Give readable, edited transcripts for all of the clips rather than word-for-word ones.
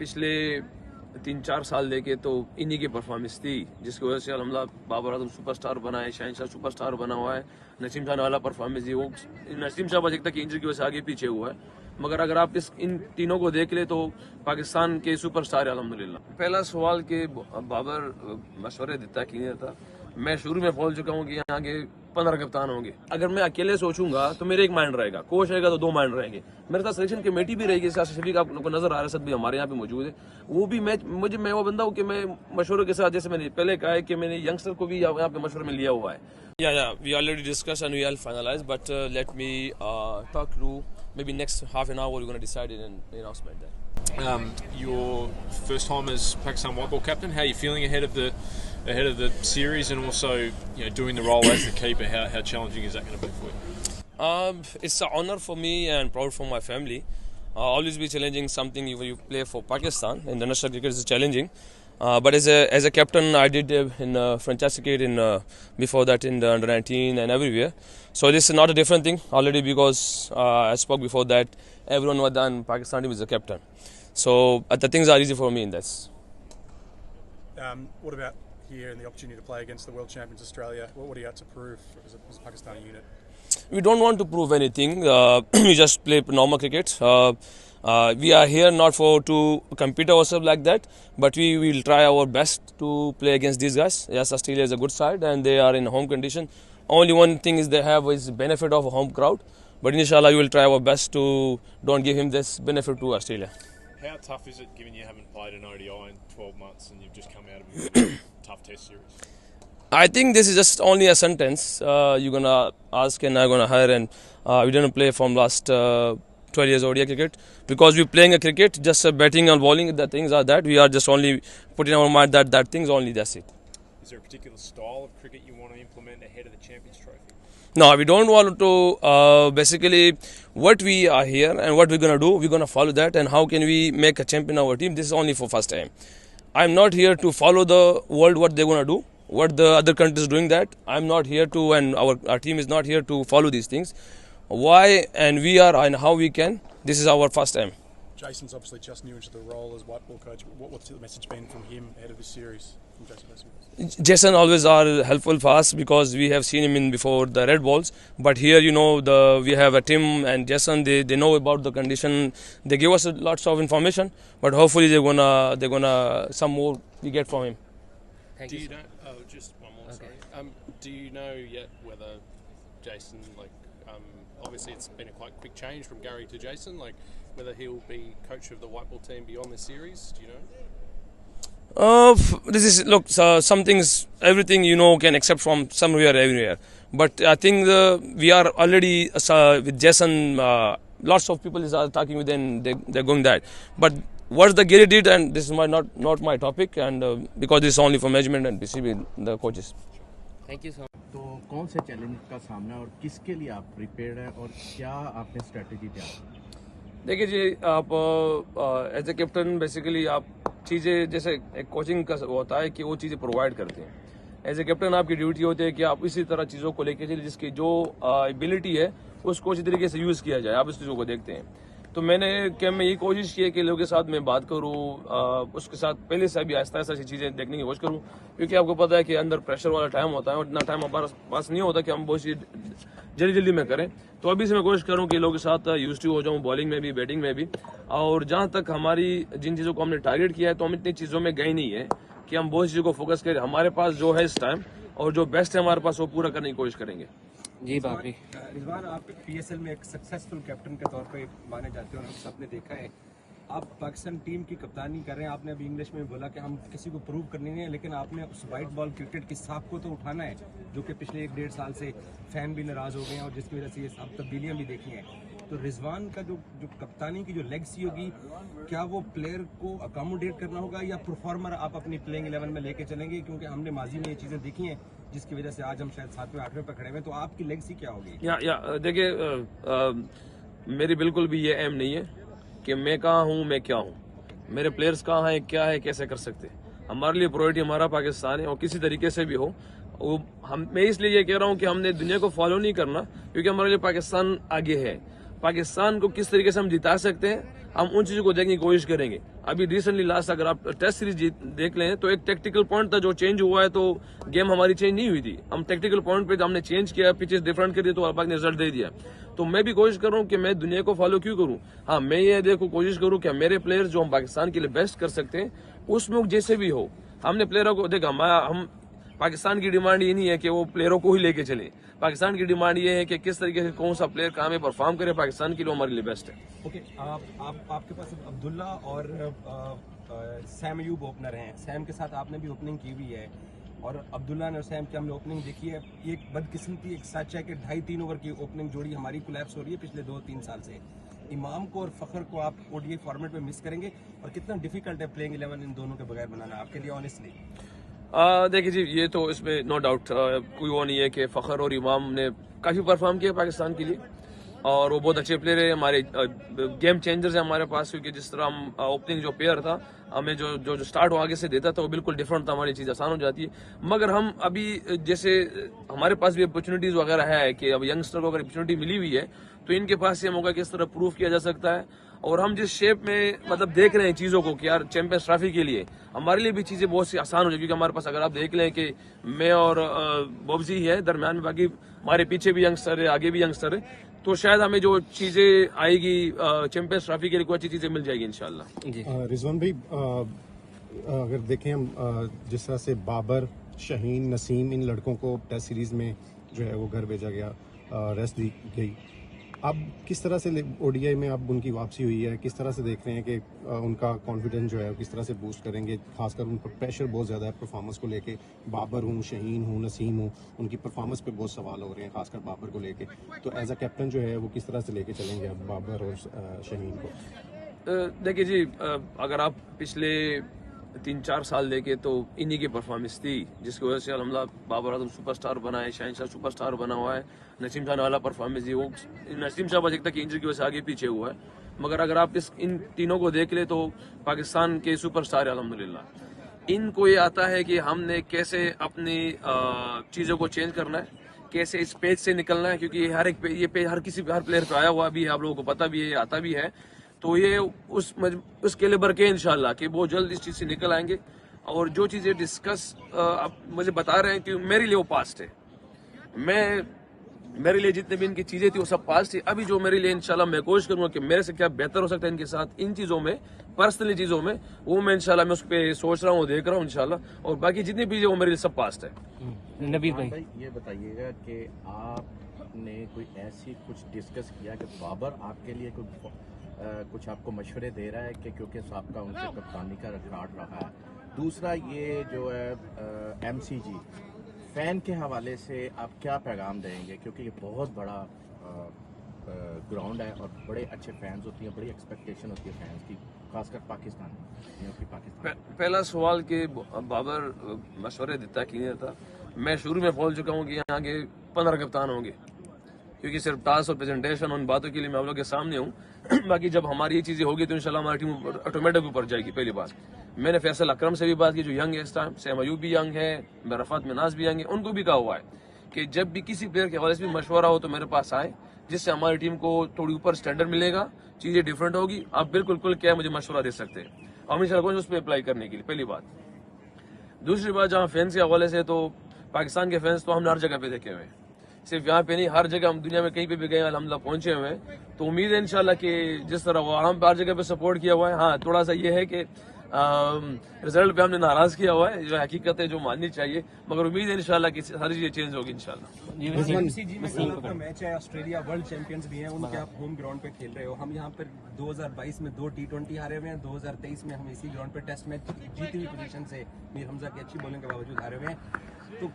पिछले 3-4 साल देखे तो इन्हीं की परफॉर्मेंस थी जिसकी वजह से अल्हम्दुलिल्लाह बाबर आजम सुपरस्टार बना है, शहनशाह सुपरस्टार बना हुआ है, नसीम शाह ने वाला परफॉर्मेंस दी। वो नसीम शाह बस एक तक इंजरी की वजह से आगे पीछे हुआ है, मगर अगर आप इन तीनों को देख ले तो पाकिस्तान के सुपरस्टार है अल्हम्दुलिल्लाह। पहला सवाल के बाबर मशवरे देता कि नहीं देता, मैं शुरू में बोल चुका हूँ कि यहाँ के 15 कप्तान होंगे। अगर मैं अकेले सोचूंगा तो मेरे एक माइंड रहेगा, कोच रहेगा तो 2 माइंड रहेंगे, मेरे साथ सिलेक्शन कमेटी भी रहेगी। शफीक आपको नजर आ रहा है, सब भी हमारे यहाँ पे मौजूद है। वो भी मैं वो बंदा हूँ कि मैं मशवरों के साथ, जैसे मैंने पहले कहा है कि मैंने यंगस्टर को भी यहाँ पे मशवरे में लिया हुआ है। Yeah, we already discussed and we all finalized, but let me talk through. Maybe next half an hour we're going to decide an announcement there. Your first time as Pakistan white ball captain, how are you feeling ahead of the series, and also doing the role as the keeper? How challenging is that going to be for you? It's an honor for me and proud for my family. Always be challenging something when you play for Pakistan. International cricket is challenging. But as a captain, I did in fantastic cricket before that in the under-19 and everywhere. So this is not a different thing already, because I spoke before that everyone was done Pakistan team is a captain. So the things are easy for me in this. What about here and the opportunity to play against the world champions Australia? What do you have to prove as a Pakistani unit? We don't want to prove anything. We just play normal cricket. We are here not to compete ourselves like that, but we will try our best to play against these guys. Yes, Australia is a good side and they are in home condition. Only one thing is they have is benefit of a home crowd, but inshallah we will try our best to don't give him this benefit to Australia. How tough is it, given you haven't played an ODI in 12 months and you've just come out of a tough test series? I think this is just only a sentence. You're gonna ask and I'm gonna hire, and we didn't play from last 12 years ODI cricket, because we're playing a cricket, just batting and bowling. The things are that we are just only putting our mind that things only. That's it. Is there a particular style of cricket you want to implement ahead of the Champions Trophy? No, we don't want to. Basically, what we are here and what we're gonna do, we're gonna follow that. And how can we make a champion our team? This is only for first time. I'm not here to follow the world what they're gonna do, what the other countries doing that. I'm not here to, and our team is not here to follow these things. Why and we are and how we can. This is our first time. Jason's obviously just new into the role as white ball coach. What's the message been from him ahead of this series? From Jason? Jason always are helpful for us, because we have seen him in before the red balls. But here, we have a team and Jason. They know about the condition. They give us lots of information. But hopefully they're gonna some more we get from him. Do you know? Oh, just one more. Okay. Sorry. Do you know yet whether Jason, obviously it's been a quite quick change from Gary to Jason, whether he'll be coach of the white ball team beyond the series? Do you know? This is some things, everything can accept from somewhere, everywhere. But I think we are already with Jason. Lots of people are talking with them. They're going that. But what the Gary did, and this is not my topic, and because this is only for management and BCB, the coaches. Thank you so much. तो कौन से challenge का सामना और किसके लिए आप prepared हैं और क्या आपने स्ट्रेटजी तैयार? देखिए जी, आप एज ए कैप्टन बेसिकली आप चीज़ें, जैसे एक कोचिंग का होता है कि वो चीज़ें प्रोवाइड करते हैं। एज ए कैप्टन आपकी ड्यूटी होती है कि आप इसी तरह चीज़ों को लेके चलिए, जिसकी जो एबिलिटी है उसको अच्छी तरीके से यूज़ किया जाए। आप इस चीज़ों को देखते हैं। तो मैं ये कोशिश की है कि लोगों के साथ मैं बात करूं, उसके साथ पहले से भी आहिस्ता आहिस्ता ऐसी चीज़ें देखने की कोशिश करूं, क्योंकि आपको पता है कि अंदर प्रेशर वाला टाइम होता है और इतना टाइम हमारे पास नहीं होता कि हम बहुत सी जल्दी में करें। तो अभी से मैं कोशिश करूं कि लोगों के साथ यूज्ड टू हो जाऊं, बॉलिंग में भी, बैटिंग में भी। और जहां तक हमारी जिन चीज़ों को हमने टारगेट किया है, तो हम इतनी चीज़ों में गए नहीं है कि हम बहुत चीज़ों को फोकस करें। हमारे पास जो है इस टाइम और जो बेस्ट है हमारे पास, वो पूरा करने की कोशिश करेंगे। जी बाकी रिजवान, आप पीएसएल में एक सक्सेसफुल कैप्टन के तौर पे माने जाते हो और हम सबने देखा है आप पाकिस्तान टीम की कप्तानी कर रहे हैं। आपने अभी इंग्लिश में बोला कि हम किसी को प्रूव करनी नहीं है, लेकिन आपने उस वाइट बॉल क्रिकेट की साख को तो उठाना है, जो कि पिछले 1-1.5 साल से फैन भी नाराज हो गए हैं और जिसकी वजह से ये सब तब्दीलियां भी देखी हैं। तो रिजवान का जो कप्तानी की जो लेगेसी होगी, क्या वो प्लेयर को अकोमोडेट करना होगा या परफॉर्मर आप अपनी प्लेइंग 11 में लेके चलेंगे? क्योंकि हमने माजी में ये चीज़ें देखी हैं जिसकी वजह से आज हम शायद 7वें 8वें पर खड़े हुए। तो आपकी लेगेसी क्या होगी? देखिए, मेरी बिल्कुल भी ये एम नहीं है कि मैं कहाँ हूँ, मैं क्या हूँ, मेरे प्लेयर्स कहाँ हैं, क्या है, कैसे कर सकते। हमारे लिए प्रायोरिटी हमारा पाकिस्तान है, और किसी तरीके से भी हो मैं इसलिए ये कह रहा हूँ कि हमने दुनिया को फॉलो नहीं करना, क्योंकि हमारे लिए पाकिस्तान आगे है। पाकिस्तान को किस तरीके से हम जिता सकते हैं, हम उन चीजों को देखने की कोशिश करेंगे। अभी रिसेंटली लास्ट अगर आप टेस्ट सीरीज देख लें तो एक टेक्टिकल पॉइंट था जो चेंज हुआ है, तो गेम हमारी चेंज नहीं हुई थी। हम टेक्टिकल पॉइंट पे हमने चेंज किया, पिचेस डिफरेंट कर दिए, तो अल्लाह ने रिजल्ट दे दिया। तो मैं भी कोशिश कर रहा हूँ कि मैं दुनिया को फॉलो क्यों करूँ। हाँ, मैं ये देखो कोशिश करूँ कि मेरे प्लेयर्स जो हम पाकिस्तान के लिए बेस्ट कर सकते हैं उसमें जैसे भी हो, हमने प्लेयरों को देखा। हम पाकिस्तान की डिमांड ये नहीं है कि वो प्लेयरों को ही लेके चले। पाकिस्तान की डिमांड ये है कि किस तरीके से कौन सा प्लेयर कहाँ में परफॉर्म करे पाकिस्तान के लिए, हमारे लिए बेस्ट है। ओके, आपके पास अब्दुल्ला और सैम अयूब ओपनर हैं। सैम के साथ आपने भी ओपनिंग की हुई है और अब्दुल्ला ने और सैम की हमने ओपनिंग देखी है। ये एक बदकिस्मती एक सच है कि 2.5-3 ओवर की ओपनिंग जोड़ी हमारी कोलैप्स हो रही है पिछले 2-3 साल से। इमाम को और फखर को आप ओडीआई फॉर्मेट में मिस करेंगे और कितना डिफिकल्ट है प्लेइंग 11 इन दोनों के बगैर बनाना आपके लिए ऑनेस्टली? देखिए जी, ये तो इसमें नो डाउट कोई वो नहीं है कि फखर और इमाम ने काफी परफॉर्म किया पाकिस्तान के लिए और वो बहुत अच्छे प्लेयर है, हमारे गेम चेंजर्स है हमारे पास। क्योंकि जिस तरह हम ओपनिंग जो पेयर था हमें जो स्टार्ट वो आगे से देता था वो बिल्कुल डिफरेंट था, हमारी चीज आसान हो जाती है। मगर हम अभी जैसे हमारे पास भी अपॉर्चुनिटीज वगैरह है कि अब यंगस्टर को अगर अपॉर्चुनिटी मिली हुई है तो इनके पास ये मौका किस तरह प्रूव किया जा सकता है। और हम जिस शेप में मतलब देख रहे हैं चीजों को कि यार चैंपियंस ट्रॉफी के लिए हमारे लिए भी चीजें बहुत सी आसान हो जाएगी। क्योंकि हमारे पास अगर आप देख लें कि मैं और बॉब्जी ही है दरम्यान में, बाकी हमारे पीछे भी यंगस्टर है, आगे भी यंगस्टर है, तो शायद हमें जो चीजें आएगी चैंपियंस ट्रॉफी के लिए कोई अच्छी चीजें मिल जाएगी इंशाल्लाह। रिजवान भाई, अगर देखें हम जिस तरह से बाबर, शाहीन, नसीम, इन लड़कों को टेस्ट सीरीज में जो है वो घर भेजा गया, रेस्ट दी गई, अब किस तरह से ओडीआई में अब उनकी वापसी हुई है, किस तरह से देख रहे हैं कि उनका कॉन्फिडेंस जो है किस तरह से बूस्ट करेंगे? खासकर उन पर प्रेशर बहुत ज़्यादा है परफॉर्मेंस को लेके। बाबर हूँ, शाहीन हूँ, नसीम हूँ, उनकी परफॉर्मेंस पे बहुत सवाल हो रहे हैं, खासकर बाबर को लेके। तो एज अ कैप्टन जो है वो किस तरह से लेके चलेंगे अब बाबर और शाहीन को? देखिए जी, अगर आप पिछले 3-4 साल देखे तो इन्हीं की परफॉर्मेंस थी जिसकी वजह से अल्हम्दुलिल्लाह बाबर आजम सुपरस्टार बना है, शाहीन शाह सुपरस्टार बना हुआ है, नसीम शाह ने वाला परफॉर्मेंस दी। वो नसीम शाह बस एक तक इंजरी की वजह से आगे पीछे हुआ है, मगर अगर आप इन तीनों को देख ले तो पाकिस्तान के सुपरस्टार है अल्हम्दुलिल्लाह। इनको ये आता है कि हमने कैसे अपनी चीज़ों को चेंज करना है, कैसे इस पेज से निकलना है। क्योंकि हर पेज हर प्लेयर पे आया हुआ भी है, आप लोगों को पता भी है, आता भी है। तो ये उस कैलिबर के इंशाल्लाह कि वो जल्द इस चीज से निकल आएंगे। और जो चीजें डिस्कस आप मुझे बता रहे हैं कि मेरे लिए वो पास्ट है, मेरे लिए जितने भी इनकी चीजें थी वो सब पास्ट थी। अभी जो मेरे लिए इंशाल्लाह मैं कोशिश करूंगा कि मेरे से क्या बेहतर हो सकता है इनके साथ इन चीजों में, पर्सनली चीजों में, वो मैं इंशाल्लाह मैं उस पर सोच रहा हूँ, देख रहा हूँ इंशाल्लाह। और बाकी जितनी भी वो मेरे लिए सब पास्ट है। नबील भाई ये बताइएगा कि आपने कोई ऐसी कुछ डिस्कस किया कि बाबर आपके लिए कुछ आपको मशवरे दे रहा है कि क्योंकि आपका उनसे कप्तानी का रिकॉर्ड रहा है? दूसरा ये जो है एमसीजी फैन के हवाले से आप क्या पैगाम देंगे? क्योंकि ये बहुत बड़ा ग्राउंड है और बड़े अच्छे फैंस होती हैं, बड़ी एक्सपेक्टेशन होती है फैंस की, खासकर पाकिस्तान की। पहला सवाल कि बाबर मशवरे देता क्लियर था। मैं शुरू में बोल चुका हूँ कि यहाँ के 15 कप्तान होंगे, क्योंकि सिर्फ टास्क और प्रेजेंटेशन उन बातों के लिए मैं आप लोगों के सामने हूँ। बाकी जब हमारी ये चीजें होगी तो इंशाल्लाह हमारी टीम ऑटोमेटिक ऊपर जाएगी। पहली बात, मैंने फैसल अकरम से भी बात की जो यंग है इस टाइम, सैम अयूब भी यंग है, रफात मिनाज भी यंग है, उनको भी कहा हुआ है कि जब भी किसी प्लेयर के हवाले से भी मशवरा हो तो मेरे पास आए, जिससे हमारी टीम को थोड़ी ऊपर स्टैंडर्ड मिलेगा, चीजें डिफरेंट होगी। आप बिल्कुल खुल क्या मुझे मशवरा दे सकते हैं, हम इंशाल्लाह उस पर अप्लाई करने के लिए। पहली बात। दूसरी बात, जहाँ फैंस के हवाले से, तो पाकिस्तान के फैंस तो हमने हर जगह पे देखे हुए हैं, सिर्फ यहाँ पे नहीं, हर जगह हम दुनिया में कहीं पे भी गए अल्हम्दुलिल्लाह पहुंचे हुए हैं। तो उम्मीद है इंशाल्लाह कि जिस तरह वो हम हर जगह पे सपोर्ट किया हुआ है। हाँ, थोड़ा सा ये है कि रिजल्ट पे हमने नाराज किया हुआ है, जो हकीकत है, जो माननी चाहिए, मगर उम्मीद है इंशाल्लाह कि सारी चीजें चेंज होगी इंशाल्लाह। एमसीजी में कल का मैच है, ऑस्ट्रेलिया वर्ल्ड चैंपियंस भी हैं, उनके आप होम ग्राउंड पे खेल रहे हो। हम यहाँ पर 2022 में 2 T20 हारे हुए हैं, 2023 में हम इसी ग्राउंड पे टेस्ट मैच जीती हुई पोजीशन से मीर हमजा की अच्छी बॉलिंग के बावजूद हारे हुए हैं। तो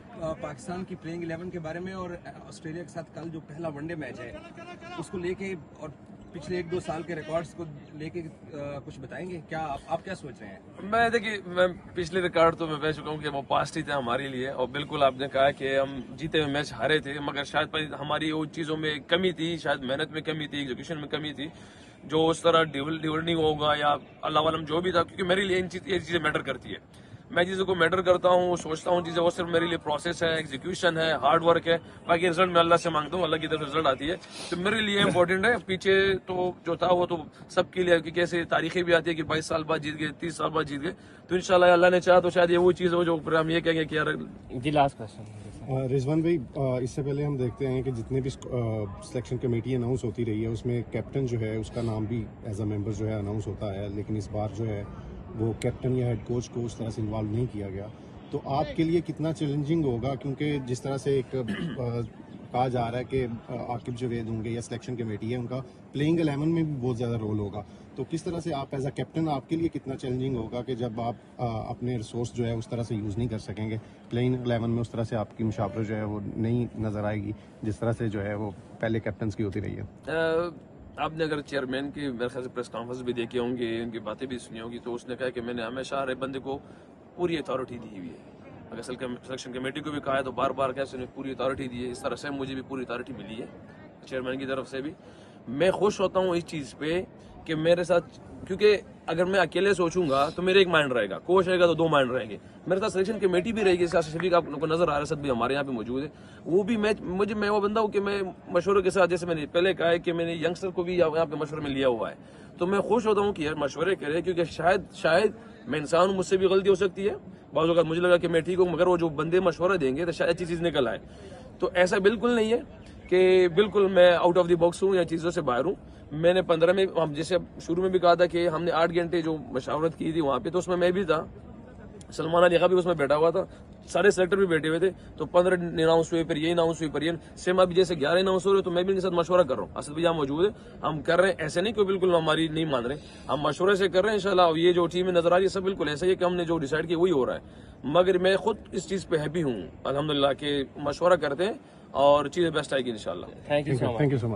पाकिस्तान की प्लेइंग 11 के बारे में और ऑस्ट्रेलिया के साथ कल जो पहला वनडे मैच है उसको लेके और पिछले 1-2 साल के रिकॉर्ड्स को लेके कुछ बताएंगे क्या? आप क्या सोच रहे हैं? मैं पिछले रिकॉर्ड तो मैं कह चुका हूँ कि वो पास्ट ही थे हमारे लिए। और बिल्कुल आपने कहा कि हम जीते हुए मैच हारे थे, मगर शायद हमारी वो चीज़ों में कमी थी, शायद मेहनत में कमी थी, एग्जीक्यूशन में कमी थी, जो उस तरह डिवल्डिंग होगा या अल्लाह वालम जो भी था। क्योंकि मेरे लिए ये चीज़ें मैटर करती है। मैं चीज़ों को मैटर करता हूँ, सोचता हूँ चीज़ें, वो सिर्फ मेरे लिए प्रोसेस है, एग्जीक्यूशन है, हार्ड वर्क है। बाकी रिजल्ट मैं अल्लाह से मांगता हूँ, अल्लाह की तरफ रिजल्ट आती है, तो मेरे लिए इंपॉर्टेंट है। पीछे तो जो था वो तो सबके लिए, क्योंकि ऐसे तारीखें भी आती है कि 22 साल बाद जीत गए, 30 साल बाद जीत गए, तो इंशाल्लाह अल्लाह ने चाहा तो शायद ये वो चीज़ हो जो ऊपर हम ये कहेंगे कि यार। जी लास्ट क्वेश्चन रिजवान भाई, इससे पहले हम देखते हैं कि जितने भी सिलेक्शन कमेटी अनाउंस होती रही है उसमें कैप्टन जो है उसका नाम भी एज अ मेंबर जो है अनाउंस होता है, लेकिन इस बार जो है वो कैप्टन या हेड कोच को उस तरह से इन्वॉल्व नहीं किया गया। तो आपके लिए कितना चैलेंजिंग होगा, क्योंकि जिस तरह से एक कहा जा रहा है कि आकिब जावेद होंगे या सिलेक्शन कमेटी है उनका प्लेइंग 11 में भी बहुत ज़्यादा रोल होगा, तो किस तरह से आप एज अ कैप्टन, आपके लिए कितना चैलेंजिंग होगा कि जब आप अपने रिसोर्स जो है उस तरह से यूज़ नहीं कर सकेंगे, प्लेइंग 11 में उस तरह से आपकी मुशावरत जो है वो नहीं नज़र आएगी जिस तरह से जो है वो पहले कैप्टन की होती रही है। आपने अगर चेयरमैन की मेरे ख्याल से प्रेस कॉन्फ्रेंस भी देखी होंगी, उनकी बातें भी सुनी होगी, तो उसने कहा कि मैंने हमेशा हर एक बंदे को पूरी अथॉरिटी दी हुई है। अगर सिलेक्शन कमेटी को भी कहा है तो बार बार कैसे उन्हें पूरी अथॉरिटी दी है, इस तरह से मुझे भी पूरी अथॉरिटी मिली है चेयरमैन की तरफ से भी। मैं खुश होता हूँ इस चीज़ पे कि मेरे साथ, क्योंकि अगर मैं अकेले सोचूंगा तो मेरे एक माइंड रहेगा, कोच रहेगा तो दो माइंड रहेंगे, मेरे साथ सिलेक्शन कमेटी भी रहेगी, शफीक आपको नजर आ रहा है, सब भी हमारे यहाँ पे मौजूद है, वो भी मैं वो बंदा हूँ कि मैं मशवरे के साथ, जैसे मैंने पहले कहा है कि मैंने यंगस्टर को भी यहाँ पे मशवरे में लिया हुआ है, तो मैं खुश होता हूँ कि यार मशवरे करे, क्योंकि शायद मैं इंसान हूँ, मुझसे भी गलती हो सकती है, बाज़ औक़ात मुझे लगा कि मैं ठीक हूँ, मगर वो जो बंदे मशवरा देंगे तो शायद अच्छी चीज़ निकल आए। तो ऐसा बिल्कुल नहीं है कि बिल्कुल मैं आउट ऑफ द बॉक्स हूँ या चीज़ों से बाहर हूँ। मैंने 15 में, हम जैसे शुरू में भी कहा था कि हमने 8 घंटे जो मशावरत की थी वहाँ पे, तो उसमें मैं भी था, सलमान अली खां भी उसमें बैठा हुआ था, सारे सेलेक्टर भी बैठे हुए थे, तो 15 अनाउंस हुए, फिर ये अनाउंस हुई, फिर ये सेम अभी जैसे 11 अनाउंस हो रहे, तो मैं भी इनके साथ मशवरा कर रहा हूँ। असद भैया मौजूद है, हम कर रहे हैं, ऐसे नहीं कि बिल्कुल हमारी नहीं मान रहे, हम मशवरे से कर रहे हैं इंशाल्लाह। ये जो टीम में नजर आ रही है सब बिल्कुल ऐसा ही है कि हमने जो डिसाइड किया वही हो रहा है, मगर मैं खुद इस चीज़ पे हैप्पी हूँ अल्हम्दुलिल्लाह कि मशवरा करते हैं और चीज़ें बेस्ट आएगी इंशाल्लाह। Thank you so much.